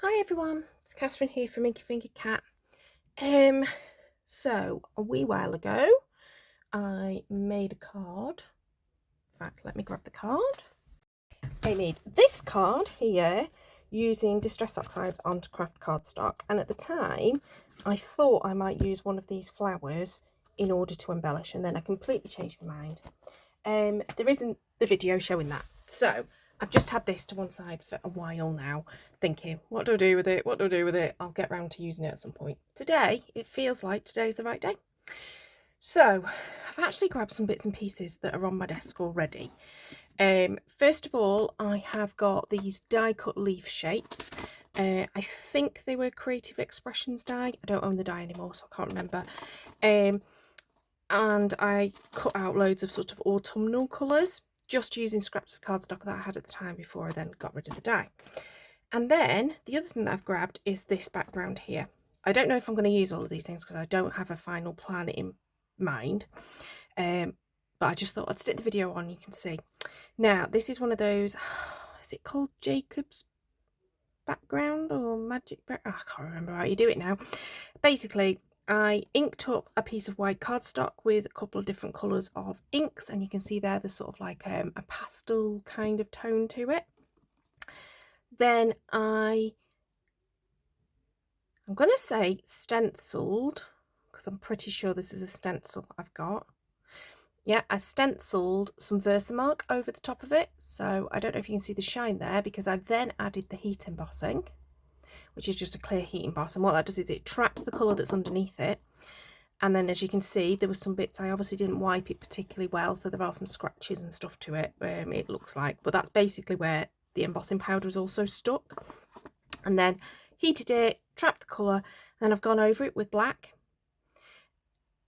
Hi everyone, it's Catherine here from Inky Finger Cat. So a wee while ago I made a card. In fact, let me grab the card. I made this card here using Distress Oxides onto craft cardstock, and at the time I thought I might use one of these flowers in order to embellish, and then I completely changed my mind. There isn't the video showing that, so I've just had this to one side for a while now, thinking, what do I do with it? What do I do with it? I'll get round to using it at some point. Today, it feels like today's the right day. So, I've actually grabbed some bits and pieces that are on my desk already. First of all, I have got these die cut leaf shapes. I think they were Creative Expressions die. I don't own the die anymore, so I can't remember. And I cut out loads of sort of autumnal colours, just using scraps of cardstock that I had at the time before I then got rid of the die. And then the other thing that I've grabbed is this background here. I don't know if I'm going to use all of these things because I don't have a final plan in mind, but I just thought I'd stick the video on, you can see. Now this is one of those, is it called Jacob's background or magic background? I can't remember how you do it now. Basically, I inked up a piece of white cardstock with a couple of different colours of inks, and you can see there there's sort of like a pastel kind of tone to it. Then I'm going to say stenciled, because I'm pretty sure this is a stencil I've got. Yeah, I stenciled some Versamark over the top of it, so I don't know if you can see the shine there, because I then added the heat embossing, which is just a clear heat emboss, and what that does is it traps the colour that's underneath it. And then, as you can see, there were some bits I obviously didn't wipe it particularly well, so there are some scratches and stuff to it, it looks like, but that's basically where the embossing powder is also stuck. And then heated it, trapped the colour, and then I've gone over it with black,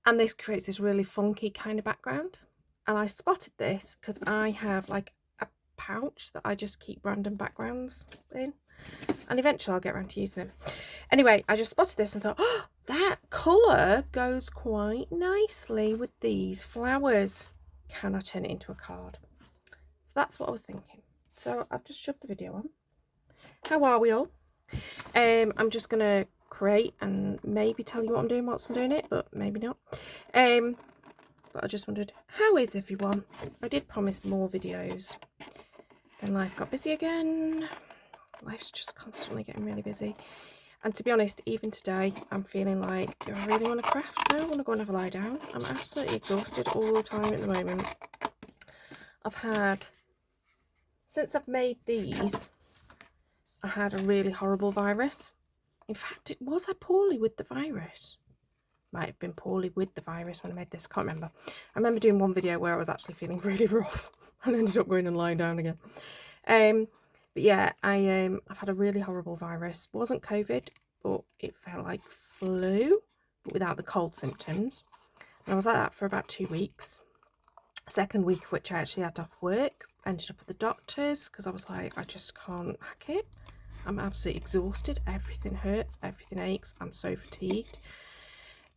and this creates this really funky kind of background. And I spotted this because I have like a pouch that I just keep random backgrounds in, and eventually I'll get around to using them. Anyway, I just spotted this and thought, oh, that colour goes quite nicely with these flowers. Can I turn it into a card? So that's what I was thinking. So I've just shoved the video on. How are we all? I'm just going to create and maybe tell you what I'm doing whilst I'm doing it, but maybe not. But I just wondered, how is everyone? I did promise more videos. Then life got busy again. Life's just constantly getting really busy. And to be honest, even today, I'm feeling like, do I really want to craft? No, I want to go and have a lie down. I'm absolutely exhausted all the time at the moment. I've had, since I've made these, I had a really horrible virus. In fact, was I poorly with the virus? Might have been poorly with the virus when I made this, can't remember. I remember doing one video where I was actually feeling really rough and ended up going and lying down again. But yeah, I've had a really horrible virus. It wasn't COVID, but it felt like flu, but without the cold symptoms. And I was like that for about 2 weeks. Second week of which I actually had to off work. Ended up at the doctor's because I was like, I just can't hack it. I'm absolutely exhausted. Everything hurts. Everything aches. I'm so fatigued.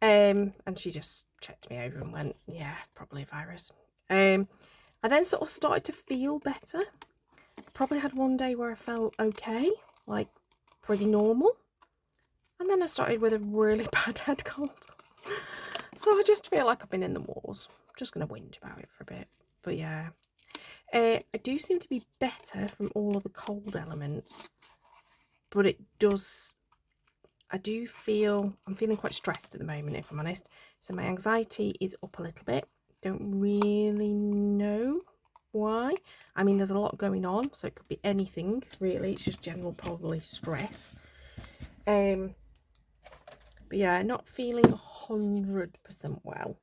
And she just checked me over and went, yeah, probably a virus. I then sort of started to feel better. Probably had one day where I felt okay, like pretty normal. And then I started with a really bad head cold. So I just feel like I've been in the wars. I'm just going to whinge about it for a bit. But yeah, I do seem to be better from all of the cold elements. But it does, I'm feeling quite stressed at the moment, if I'm honest. So my anxiety is up a little bit. Don't really know why. I mean, there's a lot going on, so it could be anything really. It's just general probably stress. But yeah, not feeling 100% well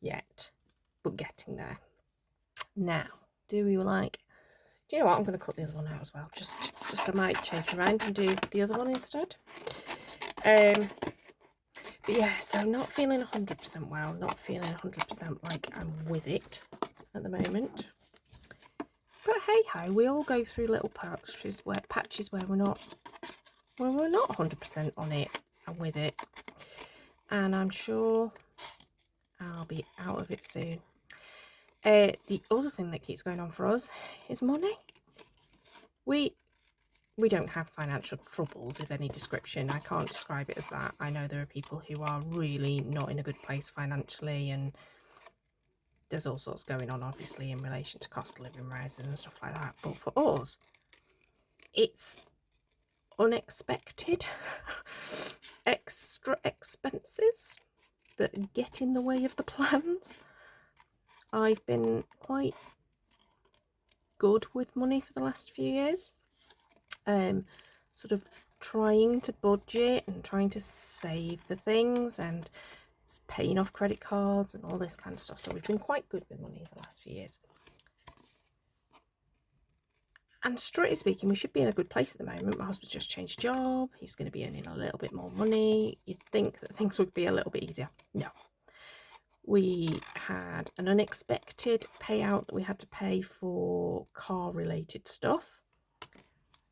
yet, but getting there. Now, do you know what, I'm going to cut the other one out as well. Just I might change my mind and do the other one instead. But yeah, so not feeling 100% well, not feeling 100% like I'm with it at the moment. But hey ho, we all go through little patches where we're not 100% on it and with it. And I'm sure I'll be out of it soon. The other thing that keeps going on for us is money. we don't have financial troubles of any description. I can't describe it as that. I know there are people who are really not in a good place financially, and there's all sorts going on, obviously, in relation to cost of living rises and stuff like that. But for us, it's unexpected extra expenses that get in the way of the plans. I've been quite good with money for the last few years, sort of trying to budget and trying to save for things and paying off credit cards and all this kind of stuff. So we've been quite good with money for the last few years. And strictly speaking, we should be in a good place at the moment. My husband's just changed job. He's going to be earning a little bit more money. You'd think that things would be a little bit easier. No. We had an unexpected payout that we had to pay for car-related stuff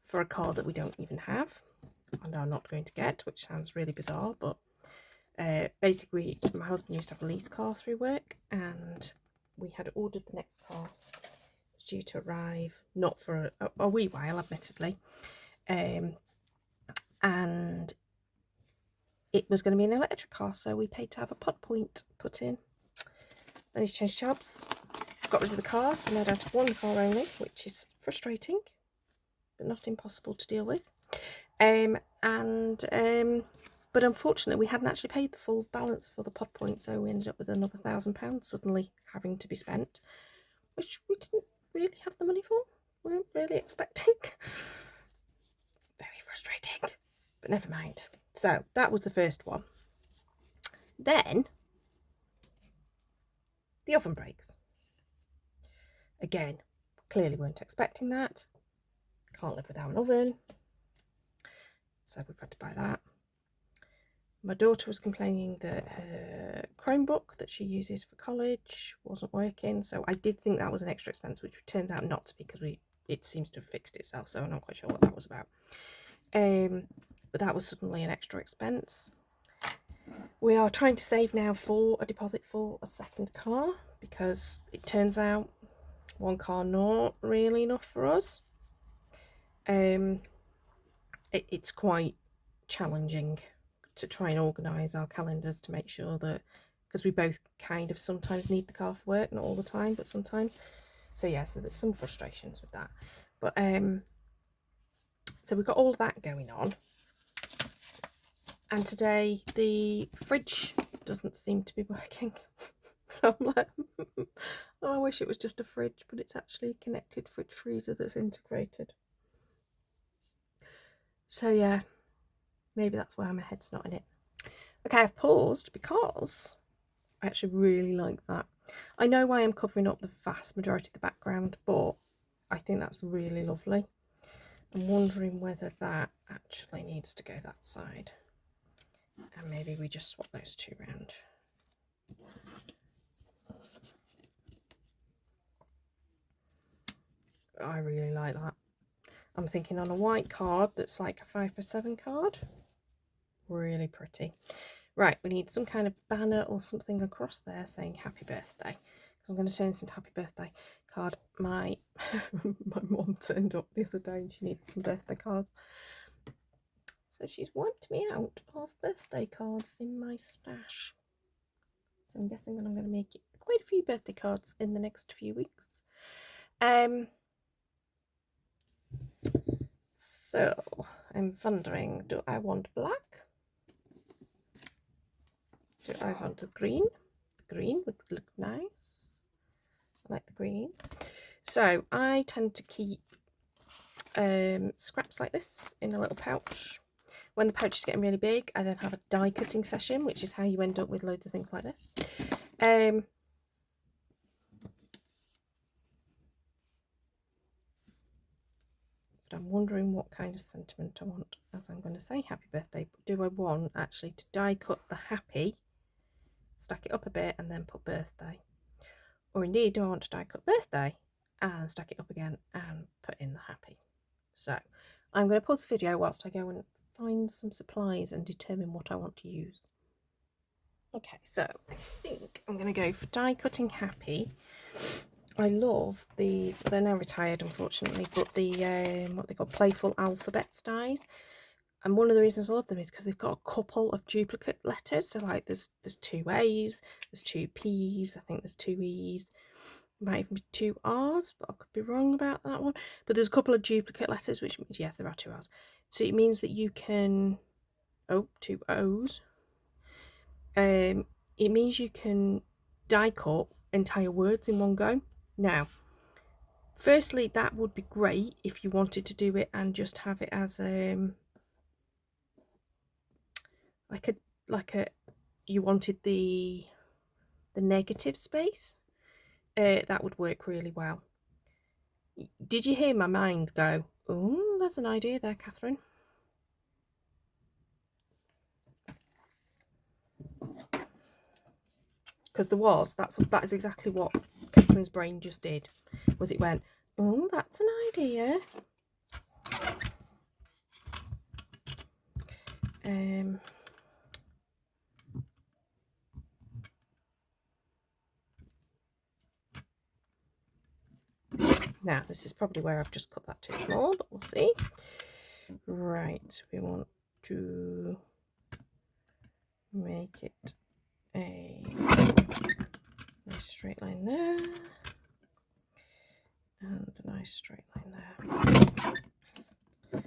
for a car that we don't even have and are not going to get, which sounds really bizarre, but basically my husband used to have a lease car through work, and we had ordered the next car. Due to arrive, not for a wee while, admittedly, and it was going to be an electric car, so we paid to have a pod point put in. Then he's changed jobs, got rid of the car, so we're now down to one car only, which is frustrating but not impossible to deal with. But unfortunately we hadn't actually paid the full balance for the pod point, so we ended up with another £1,000 suddenly having to be spent, which we didn't really have the money for. We weren't really expecting. Very frustrating, but never mind. So that was the first one. Then the oven breaks. Again, clearly weren't expecting that. Can't live without an oven, so we've had to buy that. My daughter was complaining that her Chromebook that she uses for college wasn't working, so I did think that was an extra expense, which turns out not to be, because it seems to have fixed itself, so I'm not quite sure what that was about. But that was suddenly an extra expense. We are trying to save now for a deposit for a second car, because it turns out one car not really enough for us. It's quite challenging to try and organise our calendars to make sure that, because we both kind of sometimes need the car for work, not all the time, but sometimes. So yeah, so there's some frustrations with that. But so we've got all of that going on. And today the fridge doesn't seem to be working. So I'm like, oh, I wish it was just a fridge, but it's actually a connected fridge freezer that's integrated. So yeah, maybe that's why my head's not in it. Okay, I've paused because I actually really like that. I know why I'm covering up the vast majority of the background, but I think that's really lovely. I'm wondering whether that actually needs to go that side. And maybe we just swap those two round. I really like that. I'm thinking on a white card that's like a 5x7 card. Really pretty. Right, we need some kind of banner or something across there saying happy birthday. I'm going to turn this into happy birthday card. My mum turned up the other day and she needed some birthday cards. So she's wiped me out of birthday cards in my stash. So I'm guessing that I'm going to make quite a few birthday cards in the next few weeks. So I'm wondering, do I want black? Do I want the green? The green would look nice. I like the green. So I tend to keep scraps like this in a little pouch. When the pouch is getting really big, I then have a die cutting session, which is how you end up with loads of things like this. But I'm wondering what kind of sentiment I want, as I'm going to say happy birthday. But do I want actually to die cut the happy, stack it up a bit, and then put birthday? Or indeed, do I want to die cut birthday and stack it up again and put in the happy? So I'm going to pause the video whilst I go and find some supplies and determine what I want to use. Okay, so I think I'm going to go for die cutting happy. I love these. They're now retired, unfortunately, but the what they call playful alphabet dies. And one of the reasons I love them is because they've got a couple of duplicate letters. So like there's 2 A's, there's 2 P's, I think there's 2 E's, might even be 2 R's, but I could be wrong about that one. But there's a couple of duplicate letters, which means, yeah, there are 2 R's. So it means that you can, 2 O's. It means you can die cut entire words in one go. Now, firstly, that would be great if you wanted to do it and just have it as like a you wanted the negative space. That would work really well. Did you hear my mind go, oh, there's an idea there, Catherine? Because that is exactly what Catherine's brain just did. Was it went, oh, that's an idea. Now, this is probably where I've just cut that too small, but we'll see. Right, we want to make it a nice straight line there, and a nice straight line there.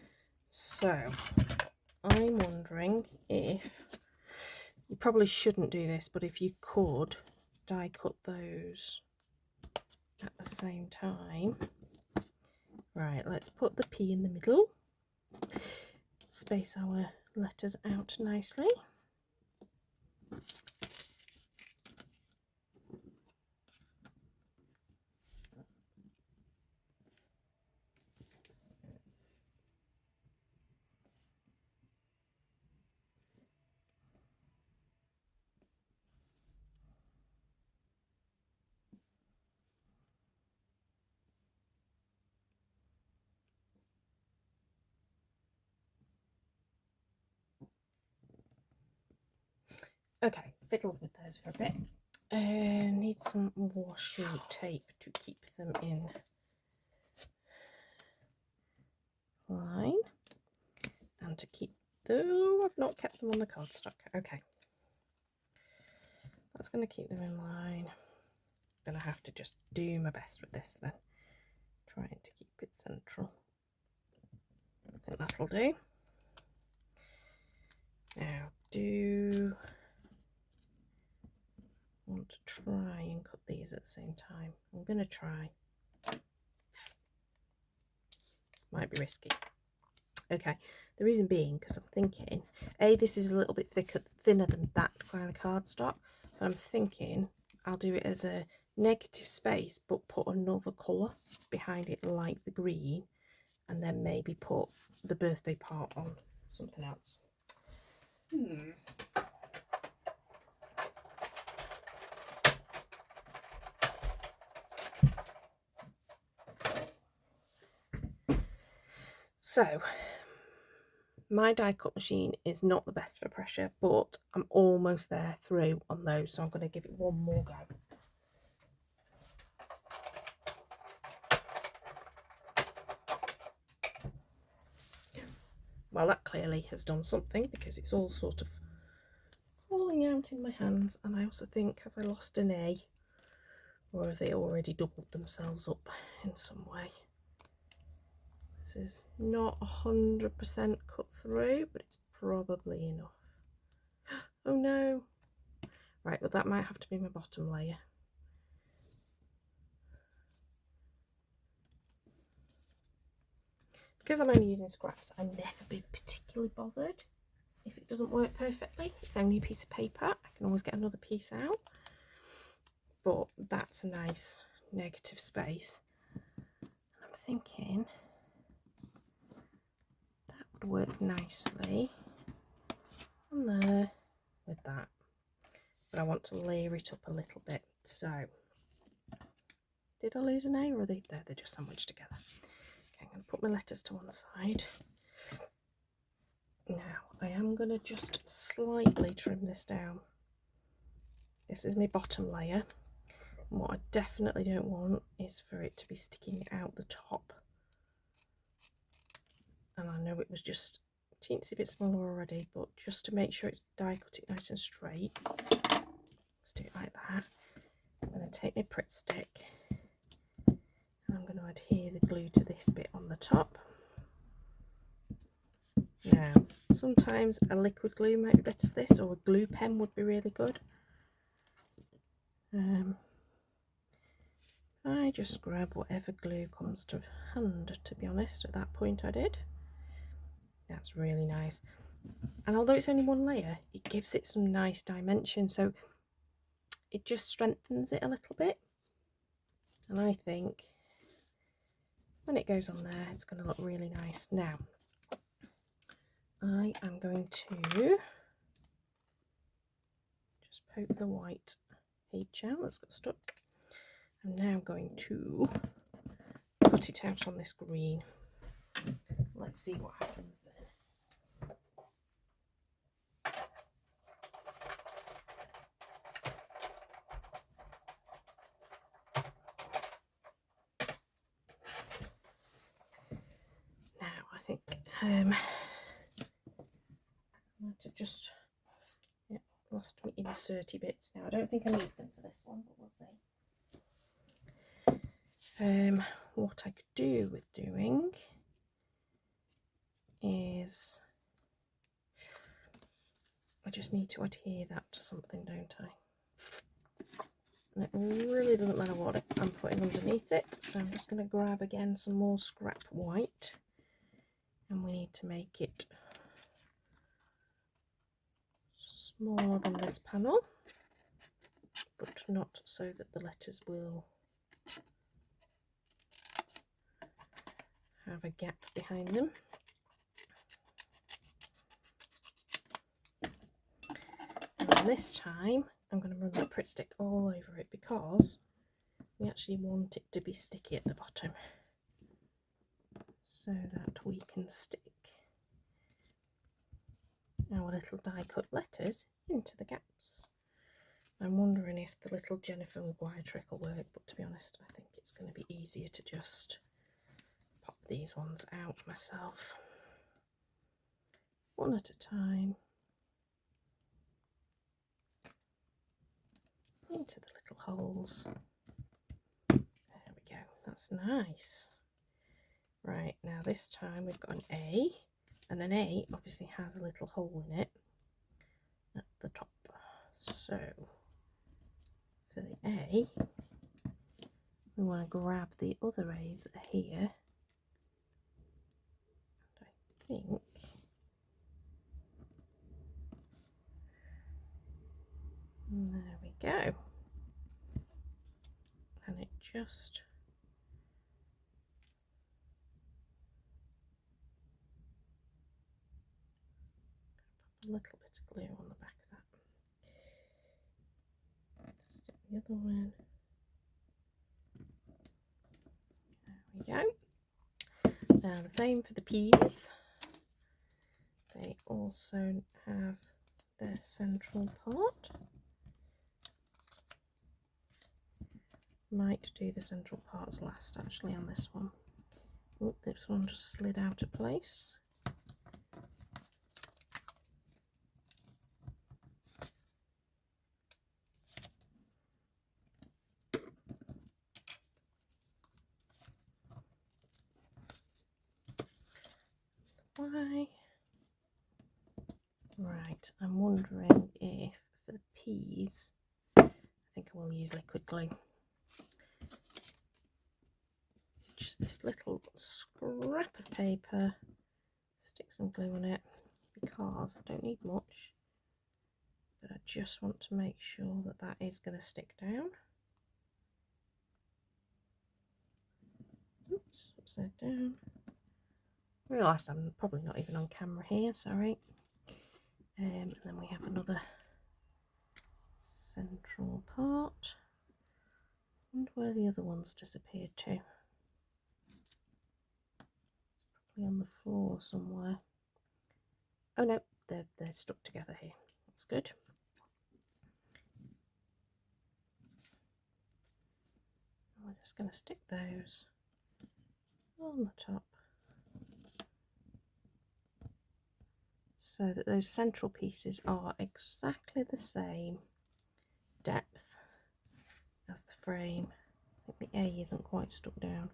So, I'm wondering if, you probably shouldn't do this, but if you could die cut those at the same time. Right, let's put the P in the middle, space our letters out nicely. Okay, fiddle with those for a bit. Need some washi tape to keep them in line, and to keep, though I've not kept them on the cardstock. Okay, that's going to keep them in line. I'm going to have to just do my best with this then, trying to keep it central. I think that'll do. Now, do want to try and cut these at the same time. I'm going to try. This might be risky. Okay, the reason being because I'm thinking, this is a little bit thinner than that kind of cardstock, but I'm thinking I'll do it as a negative space, but put another colour behind it like the green, and then maybe put the birthday part on something else. So, my die cut machine is not the best for pressure, but I'm almost there through on those, so I'm going to give it one more go. Well, that clearly has done something, because it's all sort of falling out in my hands, and I also think, have I lost an A? Or have they already doubled themselves up in some way? This is not 100% cut through, but it's probably enough. Oh no! Right, well that might have to be my bottom layer. Because I'm only using scraps, I've never been particularly bothered if it doesn't work perfectly. It's only a piece of paper. I can always get another piece out. But that's a nice negative space. And I'm thinking that would work nicely on there with that. But I want to layer it up a little bit. So, did I lose an A, or are they there? They're just sandwiched together. Okay, I'm going to put my letters to one side. Now, I am going to just slightly trim this down. This is my bottom layer. what I definitely don't want is for it to be sticking out the top. And I know it was just a teensy bit smaller already, but just to make sure it's die cut it nice and straight, let's do it like that. I'm going to take my Pritt stick and I'm going to adhere the glue to this bit on the top. Now, sometimes a liquid glue might be better for this, or a glue pen would be really good. I just grab whatever glue comes to hand, to be honest. At that point I did. That's really nice. And although it's only one layer, it gives it some nice dimension, so it just strengthens it a little bit. And I think when it goes on there, it's going to look really nice. Now, I am going to just poke the white H out that's got stuck. I'm now going to cut it out on this green. Let's see what happens then. Now I think I might have just lost my inserty bits now. I don't think I need them for this one, but we'll see. What I could do with doing is I just need to adhere that to something, don't I? And it really doesn't matter what I'm putting underneath it, so I'm just going to grab again some more scrap white, and we need to make it smaller than this panel, but not so that the letters will have a gap behind them. And this time I'm going to run that Pritt stick all over it because we actually want it to be sticky at the bottom so that we can stick our little die cut letters into the gaps. I'm wondering if the little Jennifer Maguire trick will work, but to be honest I think it's going to be easier to just pop these ones out myself, one at a time, into the little holes. There we go, that's nice. Right, now this time we've got an A, and an A obviously has a little hole in it at the top. So for the A, we want to grab the other A's that are here. And I think there we go. And it just pop a little bit of glue on the back of that. Stick the other one in. There we go. Now the same for the P's. They also have their central part. Might do the central parts last actually on this one. Oh, this one just slid out of place. Why? Right, I'm wondering if for the P's, I think I will use liquid glue. Just this little scrap of paper, stick some glue on it because I don't need much, but I just want to make sure that that is going to stick down. Oops, upside down. Realised I'm probably not even on camera here, sorry. And then we have another central part. I wonder where the other ones disappeared to. Probably on the floor somewhere. Oh no, they're stuck together here. That's good. we're just going to stick those on the top so that those central pieces are exactly the same depth as the frame. I think the A isn't quite stuck down.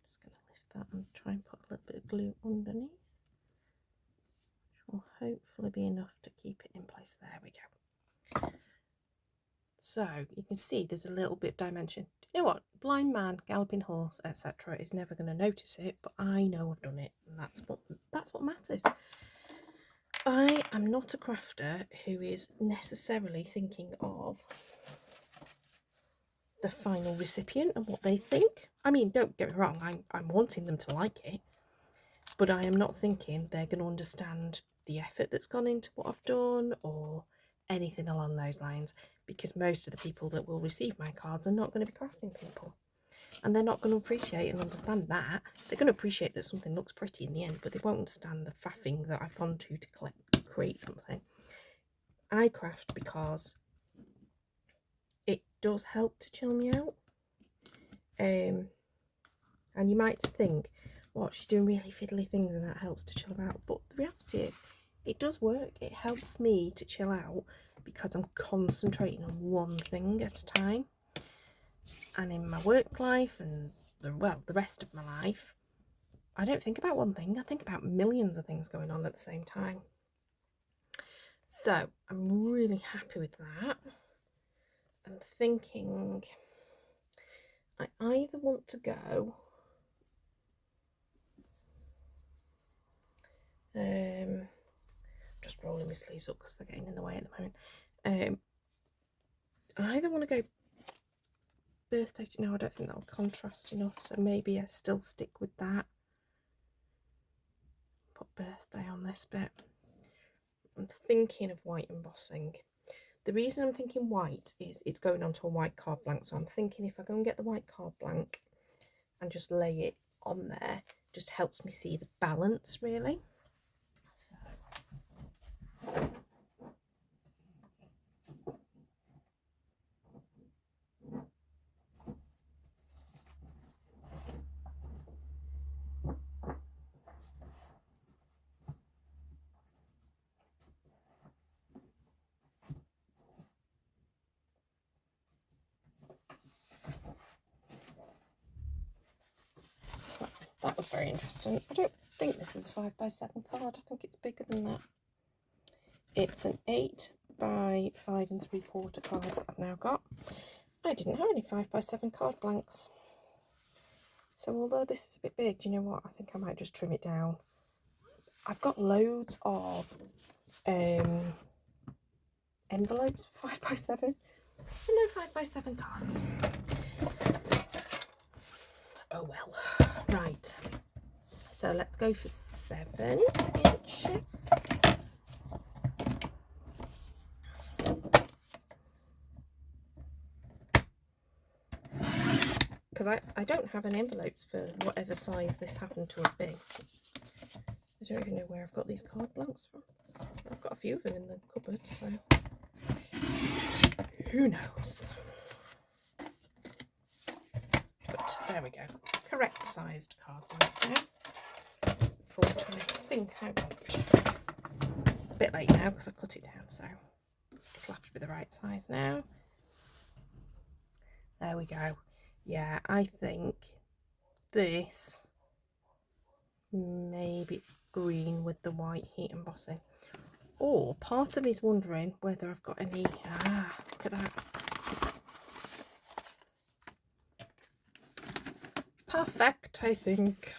Just going to lift that and try and put a little bit of glue underneath, which will hopefully be enough to keep it in place. There we go. So you can see there's a little bit of dimension. Do you know what? Blind man, galloping horse, etc. is never going to notice it, but I know I've done it, and that's what matters. I am not a crafter who is necessarily thinking of the final recipient and what they think. I mean, don't get me wrong, I'm wanting them to like it, but I am not thinking they're going to understand the effort that's gone into what I've done or anything along those lines, because most of the people that will receive my cards are not going to be crafting people, and they're not going to appreciate and understand that. They're going to appreciate that something looks pretty in the end, but they won't understand the faffing that I've gone to create something. I craft because it does help to chill me out, and you might think, what, she's doing really fiddly things and that helps to chill her out, but the reality is it does work. It helps me to chill out because I'm concentrating on one thing at a time. And in my work life and the rest of my life, I don't think about one thing. I think about millions of things going on at the same time. So I'm really happy with that. I'm thinking I either want to go just rolling my sleeves up because they're getting in the way at the moment. I either want to go birthday. No, I don't think that'll contrast enough, so maybe I still stick with that. Put birthday on this bit. I'm thinking of white embossing. The reason I'm thinking white is it's going onto a white card blank, so I'm thinking if I go and get the white card blank and just lay it on there, just helps me see the balance really. That was very interesting. I don't think this is a 5x7 card. I think it's bigger than that. It's an 8 by 5 3/4 card that I've now got. I didn't have any 5x7 card blanks. So although this is a bit big, do you know what? I think I might just trim it down. I've got loads of envelopes for 5x7. And no 5x7 cards. Oh well. Right. So let's go for 7 inches. Because I don't have any envelopes for whatever size this happened to have been. I don't even know where I've got these card blanks from. I've got a few of them in the cupboard, so who knows. But there we go. Correct sized card blank now. For what I think I want. It's a bit late now because I cut it down, so it'll have to be the right size now. There we go. Yeah, I think this, maybe it's green with the white heat embossing. Or part of me's wondering whether I've got any, look at that. Perfect, I think.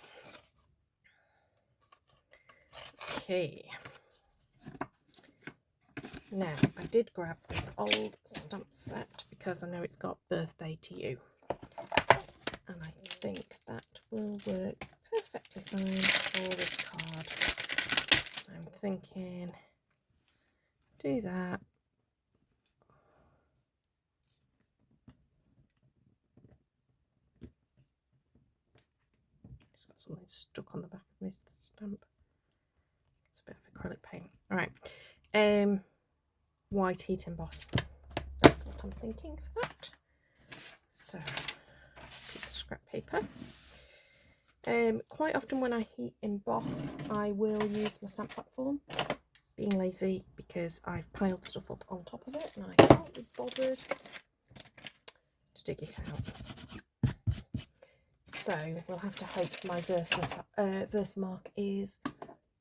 Okay. Now, I did grab this old stamp set because I know it's got birthday to you. And I think that will work perfectly fine for this card. I'm thinking, do that. Just got something stuck on the back of my stamp. It's a bit of acrylic paint. All right. White heat emboss. what I'm thinking for that. So, piece of scrap paper. Quite often when I heat emboss, I will use my stamp platform. Being lazy because I've piled stuff up on top of it and I can't be bothered to dig it out. So we'll have to hope my Versamark is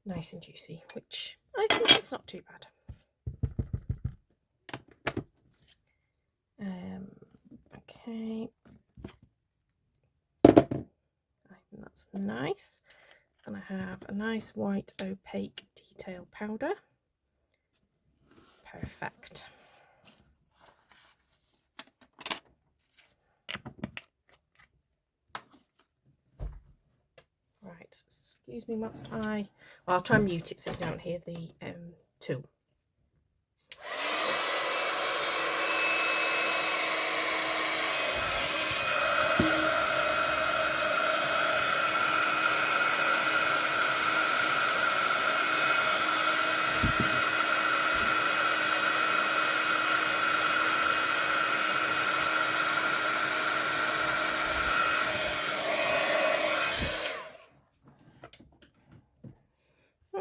nice and juicy, which I think it's not too bad. Okay, I think that's nice, and I have a nice white opaque detail powder. Perfect. Right, excuse me whilst well, I'll try and mute it so you don't hear the tool.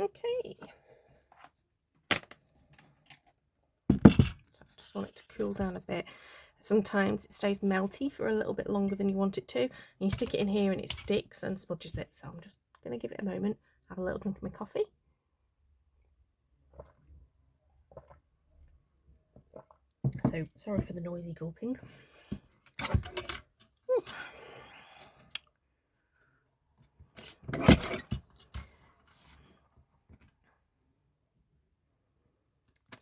Okay. So I just want it to cool down a bit. Sometimes it stays melty for a little bit longer than you want it to, and you stick it in here and it sticks and smudges it. So I'm just going to give it a moment, have a little drink of my coffee. So sorry for the noisy gulping.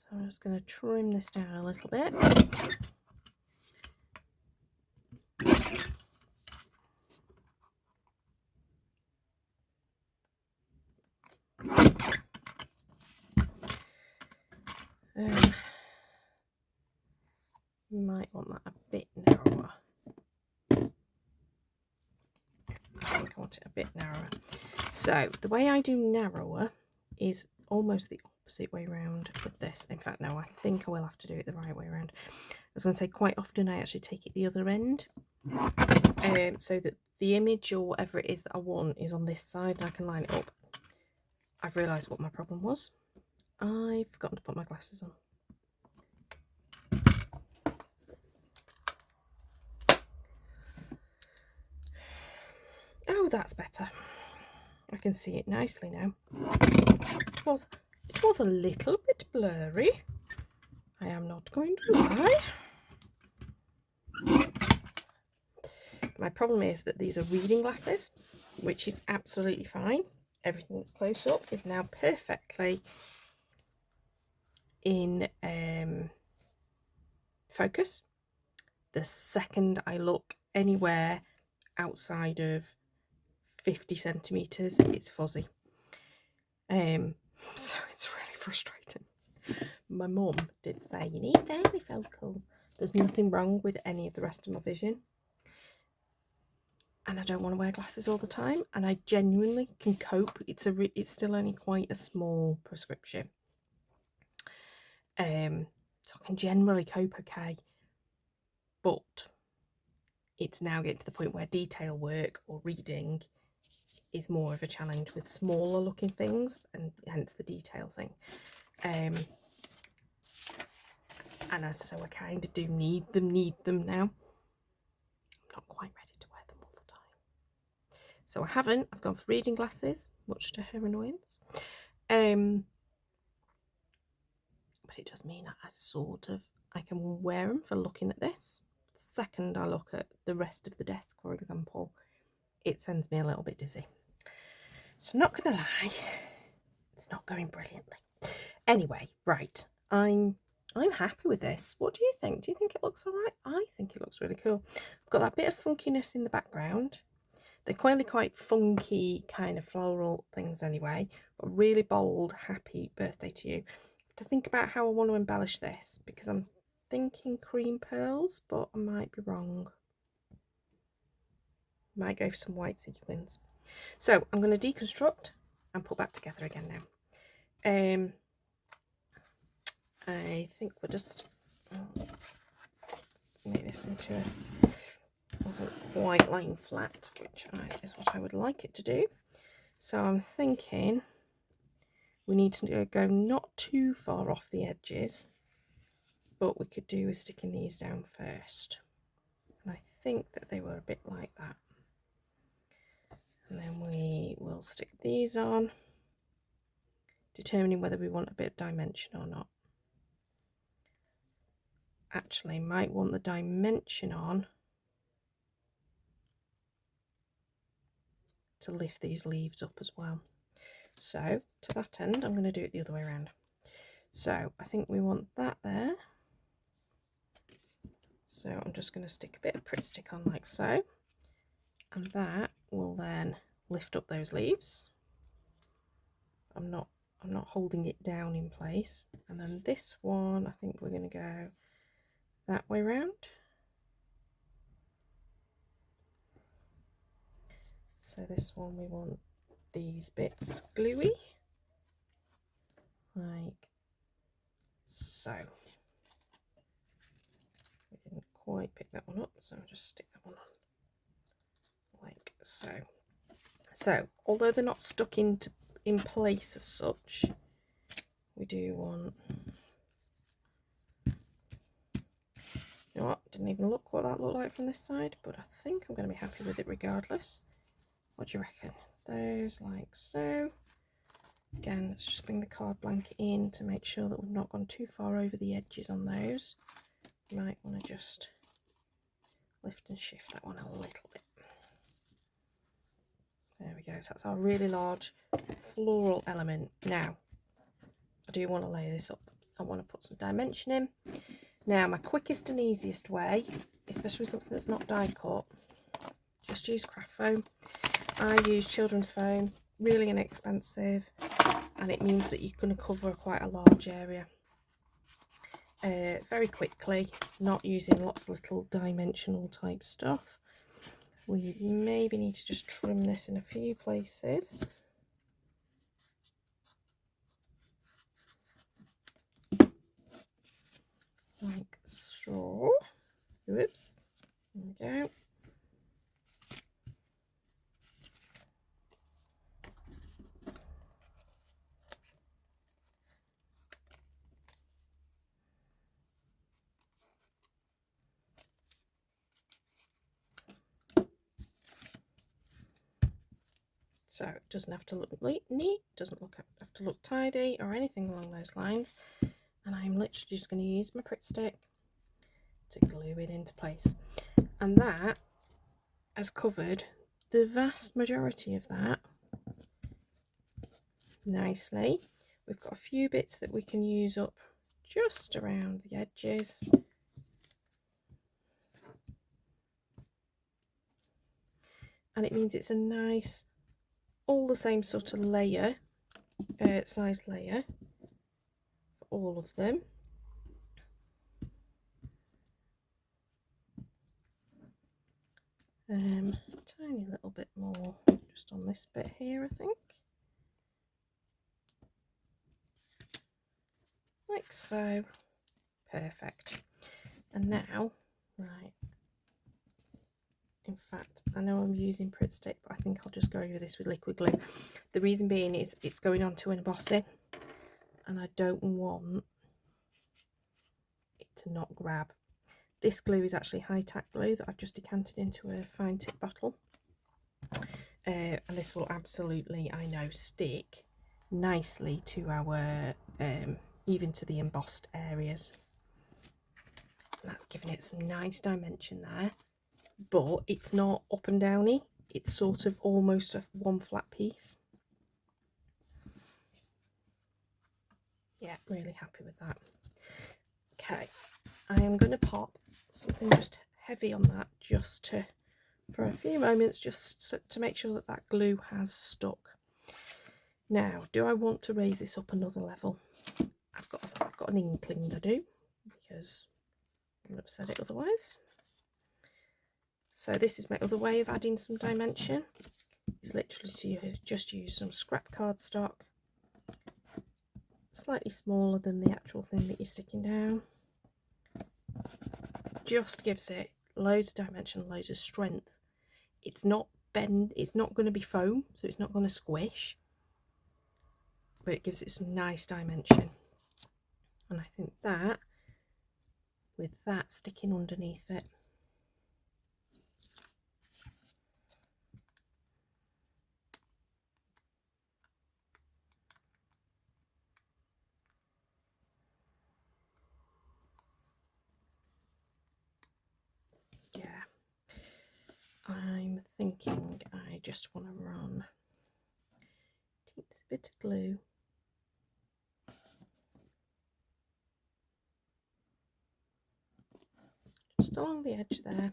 So I'm just going to trim this down a little bit. You might want that a bit narrower. I think I want it a bit narrower. So the way I do narrower is almost the opposite way around with this. In fact, no, I think I will have to do it the right way around. I was going to say quite often I actually take it the other end, so that the image or whatever it is that I want is on this side and I can line it up. I've realised what my problem was. I've forgotten to put my glasses on. Oh, that's better. I can see it nicely now. It was a little bit blurry. I am not going to lie. My problem is that these are reading glasses, which is absolutely fine. Everything that's close up is now perfectly in focus. The second I look anywhere outside of 50 centimeters, it's fuzzy. So it's really frustrating. My mum did say you need varifocal. There's nothing wrong with any of the rest of my vision, and I don't want to wear glasses all the time, and I genuinely can cope. It's still only quite a small prescription, so I can generally cope okay, but it's now getting to the point where detail work or reading is more of a challenge with smaller looking things, and hence the detail thing. And so I kind of do need them now. I'm not quite ready to wear them all the time, so I haven't. I've gone for reading glasses, much to her annoyance. But it does mean I can wear them for looking at this. The second I look at the rest of the desk, for example, it sends me a little bit dizzy. So I'm not gonna lie, it's not going brilliantly. Anyway, right, I'm happy with this. What do you think? Do you think it looks all right? I think it looks really cool. I've got that bit of funkiness in the background. They're clearly quite funky kind of floral things anyway, but really bold, happy birthday to you. To think about how I want to embellish this, because I'm thinking cream pearls, but I might be wrong. Might go for some white sequins. So I'm going to deconstruct and put back together again now. I think we're just make this into a, wasn't quite lying flat, which is what I would like it to do. So I'm thinking we need to go not too far off the edges, but we could do with sticking these down first. And I think that they were a bit like that. And then we will stick these on, determining whether we want a bit of dimension or not. Actually, might want the dimension on to lift these leaves up as well. So to that end, I'm going to do it the other way around. So I think we want that there. So I'm just going to stick a bit of Pritt Stick on like so, and that will then lift up those leaves. I'm not holding it down in place. And then this one, I think we're going to go that way round. So this one we want these bits gluey, like so. We didn't quite pick that one up, so I'll just stick that one on like so. So although they're not stuck in place as such, we do want, you know what, didn't even look what that looked like from this side, but I think I'm going to be happy with it regardless. What do you reckon? Those like so. Again, let's just bring the card blanket in to make sure that we've not gone too far over the edges on those. You might want to just lift and shift that one a little bit. There we go. So that's our really large floral element. Now, I do want to lay this up. I want to put some dimension in. Now, my quickest and easiest way, especially with something that's not die cut, just use craft foam. I use children's foam, really inexpensive, and it means that you're going to cover quite a large area very quickly, not using lots of little dimensional type stuff. We maybe need to just trim this in a few places. Like so. Whoops. There we go. So it doesn't have to look neat, doesn't have to look tidy or anything along those lines. And I'm literally just going to use my Pritt Stick to glue it into place. And that has covered the vast majority of that nicely. We've got a few bits that we can use up just around the edges. And it means it's a nice, all the same sort of layer, size layer for all of them. Tiny little bit more just on this bit here, I think. Like so. Perfect. And now, right, in fact, I know I'm using Pritt Stick, but I think I'll just go over this with liquid glue. The reason being is it's going on to an embossing, and I don't want it to not grab. This glue is actually high-tack glue that I've just decanted into a fine tip bottle. And this will absolutely, I know, stick nicely to our, even to the embossed areas. And that's giving it some nice dimension there. But it's not up and downy, it's sort of almost a one flat piece. Yeah, really happy with that. Okay, I am going to pop something just heavy on that just to, for a few moments, just so, to make sure that that glue has stuck. Now, do I want to raise this up another level? I've got an inkling I do, because I wouldn't have said it otherwise. So this is my other way of adding some dimension. It's literally to just use some scrap cardstock, slightly smaller than the actual thing that you're sticking down. just gives it loads of dimension, loads of strength. It's not it's not going to be foam, so it's not going to squish, but it gives it some nice dimension. And I think that, with that sticking underneath it, yeah, I'm thinking I just want to run a bit of glue just along the edge there.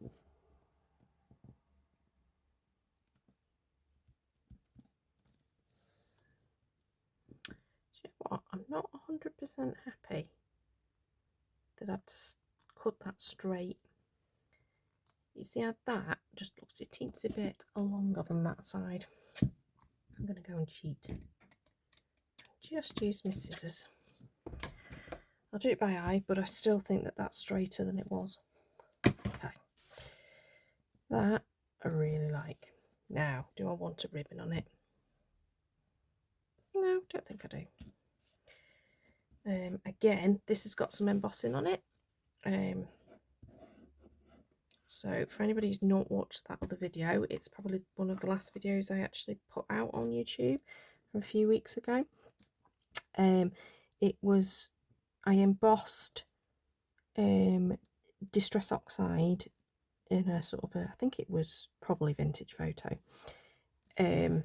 You know what? I'm not 100% happy that I've cut that straight. You see how that just looks a teensy bit longer than that side. I'm going to go and cheat. Just use my scissors. I'll do it by eye, but I still think that that's straighter than it was. Okay. That I really like. Now, do I want a ribbon on it? No, don't think I do. Again, this has got some embossing on it. So for anybody who's not watched that other video, it's probably one of the last videos I actually put out on YouTube from a few weeks ago. It was, I embossed Distress Oxide in a sort of a, I think it was probably Vintage Photo. And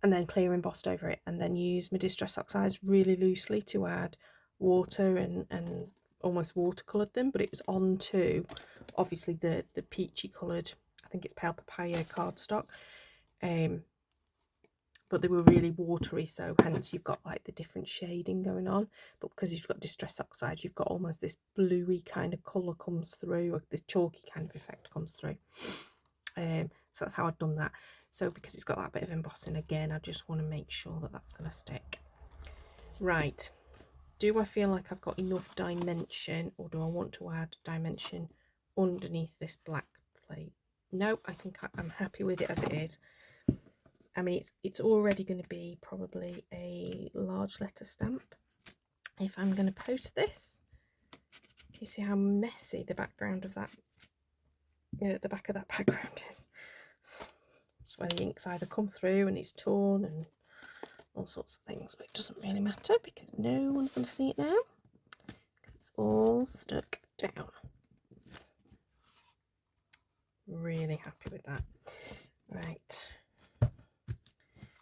then clear embossed over it, and then use my Distress Oxides really loosely to add water and almost watercoloured them, but it was onto obviously the peachy coloured, I think it's pale papaya cardstock, but they were really watery, so hence you've got like the different shading going on. But because you've got Distress Oxide, you've got almost this bluey kind of colour comes through, or the chalky kind of effect comes through. So that's how I've done that. So because it's got that bit of embossing, again, I just want to make sure that that's going to stick. Right, do I feel like I've got enough dimension, or do I want to add dimension underneath this black plate? No, I think I'm happy with it as it is. I mean, it's already going to be probably a large letter stamp if I'm going to post this. Can you see how messy the background of that, the back of that background is? It's where the ink's either come through and it's torn and all sorts of things, but it doesn't really matter because no one's going to see it now because it's all stuck down. Really happy with that. Right.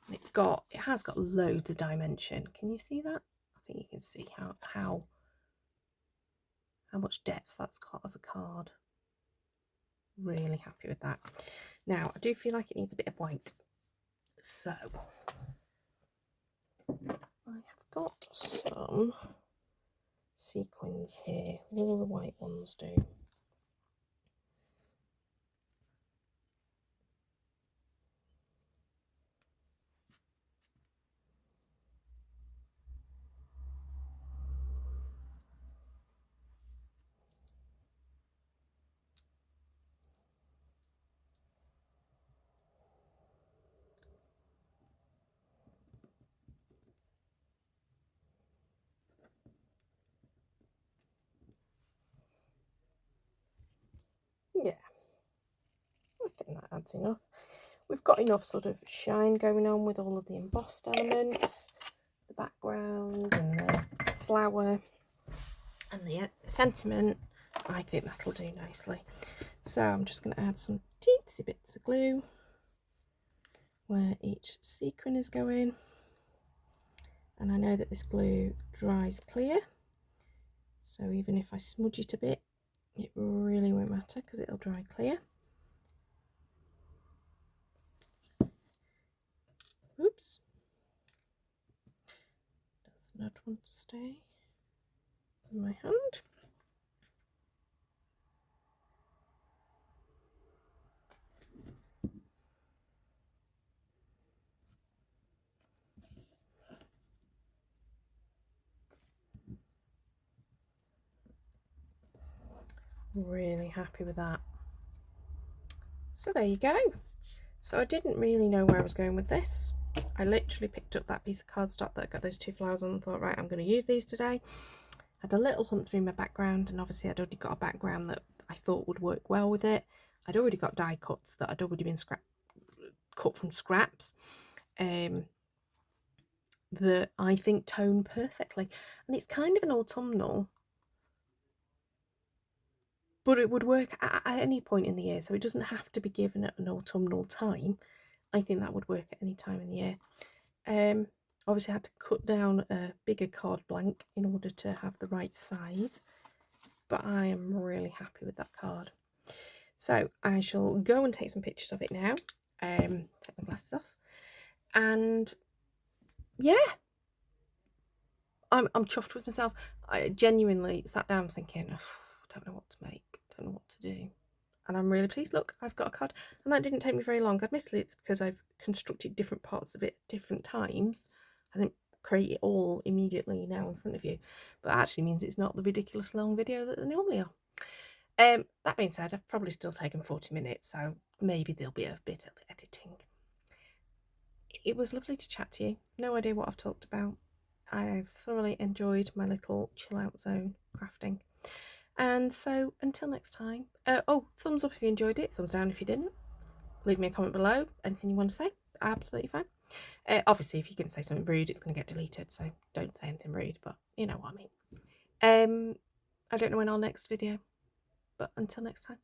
And it has got loads of dimension. Can you see that? I think you can see how much depth that's got as a card. Really happy with that. Now I do feel like it needs a bit of white, so I have got some sequins here. All the white ones do. Yeah, I think that adds enough. We've got enough sort of shine going on with all of the embossed elements, the background and the flower and the sentiment. I think that'll do nicely. So I'm just going to add some teensy bits of glue where each sequin is going. And I know that this glue dries clear, so even if I smudge it a bit, it really won't matter because it'll dry clear. Oops. Does not want to stay in my hand. Really happy with that. So there you go. So I didn't really know where I was going with this. I literally picked up that piece of cardstock that got those 2 flowers on and thought, right, I'm going to use these today. Had a little hunt through my background, and obviously I'd already got a background that I thought would work well with it. I'd already got die cuts that had already been cut from scraps that I think tone perfectly. And it's kind of an autumnal, but it would work at any point in the year, so it doesn't have to be given at an autumnal time. I think that would work at any time in the year. Obviously I had to cut down a bigger card blank in order to have the right size, but I am really happy with that card. So I shall go and take some pictures of it now. Take my glasses off, and yeah, I'm chuffed with myself. I genuinely sat down thinking, oh, I don't know what to make, don't know what to do, and I'm really pleased. Look, I've got a card, and that didn't take me very long. Admittedly, it's because I've constructed different parts of it at different times. I didn't create it all immediately now in front of you, but that actually means it's not the ridiculous long video that they normally are. That being said, I've probably still taken 40 minutes, so maybe there'll be a bit of editing. It was lovely to chat to you. No idea what I've talked about. I've thoroughly enjoyed my little chill out zone crafting. And so until next time, thumbs up if you enjoyed it, thumbs down if you didn't. Leave me a comment below. Anything you want to say, absolutely fine. Obviously, if you're going to say something rude, it's going to get deleted, so don't say anything rude, but you know what I mean. I don't know when our next video, but until next time.